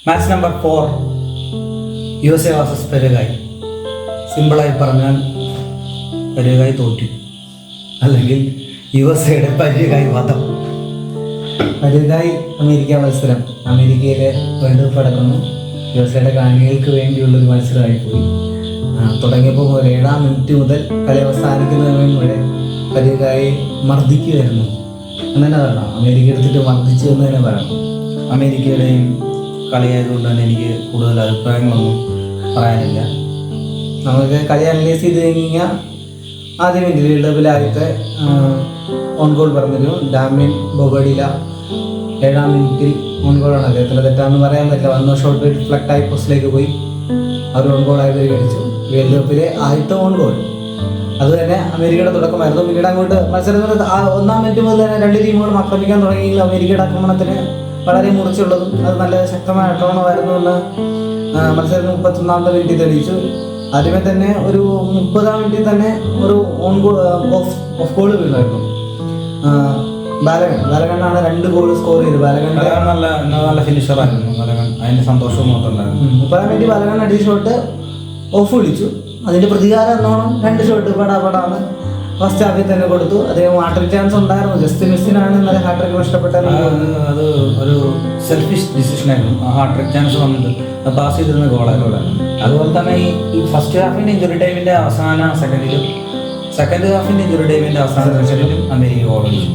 Match number 4 USA vs പെരുകായ്. സിമ്പിളായി പറഞ്ഞാൽ പെരുകായ് തോറ്റു, അല്ലെങ്കിൽ USA പെരുകായ് വധം. പെരുകായ് അമേരിക്ക മത്സരം അമേരിക്കയിലെ വേൾഡ് കപ്പ് നടക്കുന്നു. USA കാണികൾക്ക് വേണ്ടിയുള്ളൊരു മത്സരമായി പോയി. തുടങ്ങിയപ്പോൾ മുതൽ 7-ാം മിനിറ്റ് മുതൽ കളി അവസാനിക്കുന്നതിന് വരെ പെരുകായ് മർദ്ദിക്കുമായിരുന്നു എന്ന് തന്നെ പറയണം. അമേരിക്ക എടുത്തിട്ട് മർദ്ദിച്ചു എന്ന് തന്നെ പറയണം. അമേരിക്കയുടെയും കളിയായതുകൊണ്ട് തന്നെ എനിക്ക് കൂടുതൽ അഭിപ്രായങ്ങളൊന്നും പറയാനില്ല. നമുക്ക് കളി അനലൈസ് ചെയ്ത് കഴിഞ്ഞാൽ ആദ്യം മിനിറ്റ് വേൾഡ് കപ്പിലെ ആദ്യത്തെ ഓൺ ഗോൾ പറഞ്ഞൊരു ഡാമിയൻ ബൊഗഡില 7-ാം മിനിറ്റിൽ ഓൺ ഗോളാണ്. അദ്ദേഹത്തിൻ്റെ തെറ്റാണെന്ന് പറയാൻ പറ്റില്ല. വന്ന ഷോട്ട് റിഫ്ലക്റ്റ് ആയി പോസ്റ്റിലേക്ക് പോയി അവർ ഓൺ ഗോളായി പരിഗണിച്ചു. വേൾഡ് കപ്പിലെ ആദ്യത്തെ ഓൺ ഗോൾ അത് തന്നെ അമേരിക്കയുടെ തുടക്കമായിരുന്നു. പിന്നീട് അങ്ങോട്ട് മത്സരത്തിൽ 1-ാം മിനിറ്റ് മുതൽ തന്നെ രണ്ട് ടീമുകളും ആക്രമിക്കാൻ തുടങ്ങിയെങ്കിലും അമേരിക്കയുടെ ആക്രമണത്തിന് വളരെ മുറിച്ചുള്ളതും അത് നല്ല ശക്തമായ ആക്രമണമായിരുന്നു എന്ന് മത്സരത്തിന് 31-ാമത്തെ മിനിറ്റിൽ തെളിയിച്ചു. ആദ്യമേ തന്നെ ഒരു 30-ാം മിനിറ്റിൽ തന്നെ ഒരു ഓൺ ഗോൾ ഓഫ് ഗോൾ വീണായിരുന്നു. ബാലഗണ്ണാണ് 2 ഗോൾ സ്കോർ ചെയ്തത്. ബാലഗൺ നല്ല ഫിനിഷറായിരുന്നു. ബാലഗൺ അതിന്റെ സന്തോഷവും മാത്രമുണ്ടായിരുന്നു. 30-ാം മിനിറ്റ് ബാലഗൺ അടിച്ച ഷോട്ട് ഓഫ് വിളിച്ചു. അതിന്റെ പ്രതികാരം എന്നോണം 2 ഷോട്ട് പടാന്ന് ഫസ്റ്റ് ഹാഫിൽ തന്നെ കൊടുത്തു. അദ്ദേഹം ഹാട്രിക് ചാൻസ് ഉണ്ടായിരുന്നു. ജസ്റ്റ് മിസ്സിനാണ് ഇന്നലെ ഹാട്രിക് നഷ്ടപ്പെട്ടത്. അത് ഒരു സെൽഫിഷ് ഡിസിഷൻ ആയിരുന്നു. ആ ഹാട്രിക് ചാൻസ് വന്നിട്ട് പാസ് ചെയ്തിരുന്ന ഗോളായിരുന്നു. അതുപോലെ തന്നെ ഈ ഫസ്റ്റ് ഹാഫിന്റെ ഇഞ്ചുറി ടൈമിന്റെ അവസാന സെക്കൻഡിലും സെക്കൻഡ് ഹാഫിന്റെ ഇഞ്ചുറി ടൈമിന്റെ അവസാന സെക്കൻഡിലും അമേരിക്ക ഗോൾ അടിച്ചു.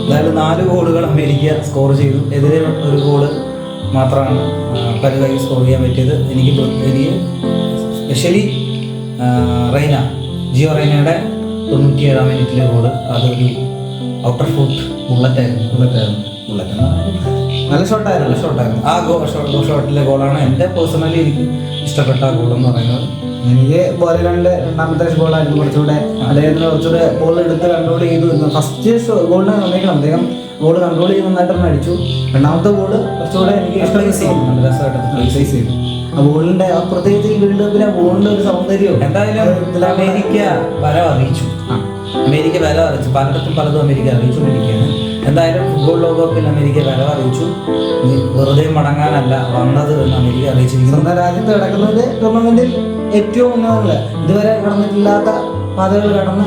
അതായത് 4 ഗോളുകൾ അമേരിക്ക സ്കോർ ചെയ്തു. എതിരെ ഒരു ഗോള് മാത്രമാണ് പെരുകായ് സ്കോർ ചെയ്യാൻ പറ്റിയത്. എനിക്ക് സ്പെഷ്യലി ജിയോ റെയ്നയുടെ 97-ാം മിനിറ്റിലെ ഗോള് അതൊരു ഔട്ടർ ഫുട്ട് ബുള്ളറ്റായിരുന്നു. നല്ല ഷോട്ടായിരുന്നു. ആ ഷോട്ടിലെ ഗോളാണ് എൻ്റെ പേഴ്സണലി എനിക്ക് ഇഷ്ടപ്പെട്ട ആ ഗോളെന്ന് പറയുന്നത്. എനിക്ക് ബോലഗണിന്റെ 2ാമത്തെ ഗോളായിരുന്നു. കുറച്ചുകൂടെ അദ്ദേഹത്തിന് കുറച്ചുകൂടെ ബോൾ എടുത്ത് കൺട്രോൾ ചെയ്തു. ഫസ്റ്റ് ഗോളിന് നന്നായിരിക്കണം. അദ്ദേഹം ഗോൾ കൺട്രോൾ ചെയ്ത് നന്നായിട്ട് തന്നെ അടിച്ചു. 2ാമത്തെ ഗോള് കുറച്ചുകൂടെ എനിക്ക് ഇഷ്ടമായി ചെയ്തു. ആ ബോളിന്റെ പ്രത്യേകിച്ച് ഈ വേൾഡ് കപ്പിലെ ബോളിന്റെ ഒരു സൗന്ദര്യം എന്തായാലും അമേരിക്ക വരവ് അറിയിച്ചു. പലയിടത്തും പലതും അമേരിക്ക അറിയിച്ചുകൊണ്ടിരിക്കുകയാണ്. എന്തായാലും ഫുട്ബോൾ ലോകകപ്പിൽ അമേരിക്ക വരവ് അറിയിച്ചു. വെറുതെ മടങ്ങാനല്ല വന്നത് എന്ന് അമേരിക്ക അറിയിച്ചിരിക്കുന്നു. സ്വന്തം രാജ്യത്ത് കിടക്കുന്നത് ടൂർണമെന്റിൽ ഏറ്റവും ഉന്നതങ്ങൾ ഇതുവരെ കടന്നിട്ടില്ലാത്ത പാതകൾ കടന്ന്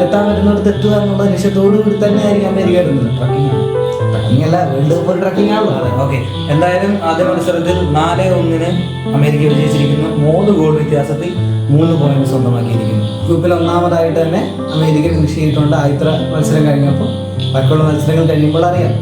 എത്താൻ പറ്റുന്നിടത്ത് എത്തുക എന്നുള്ള ലക്ഷ്യത്തോടു കൂടി തന്നെയായിരിക്കും അമേരിക്ക ഇടുന്നത്. ട്രക്കിംഗ് അല്ല, വേൾഡ് കപ്പ് ട്രക്കിംഗ് ആണല്ലോ. ഓക്കെ, എന്തായാലും ആദ്യ മത്സരത്തിൽ 4-1 അമേരിക്ക വിജയിച്ചിരിക്കുന്നു. 3 ഗോൾ വ്യത്യാസത്തിൽ 3 പോയിന്റ് സ്വന്തമാക്കിയിരിക്കുന്നു. ഗ്രൂപ്പിൽ 1ാമതായിട്ട് തന്നെ അമേരിക്ക ഫിനിഷ് ചെയ്തിട്ടുണ്ട്. ആദ്യത്തെ മത്സരം കഴിഞ്ഞപ്പോൾ ബാക്കിയുള്ള മത്സരങ്ങൾ കഴിയുമ്പോൾ അറിയാം.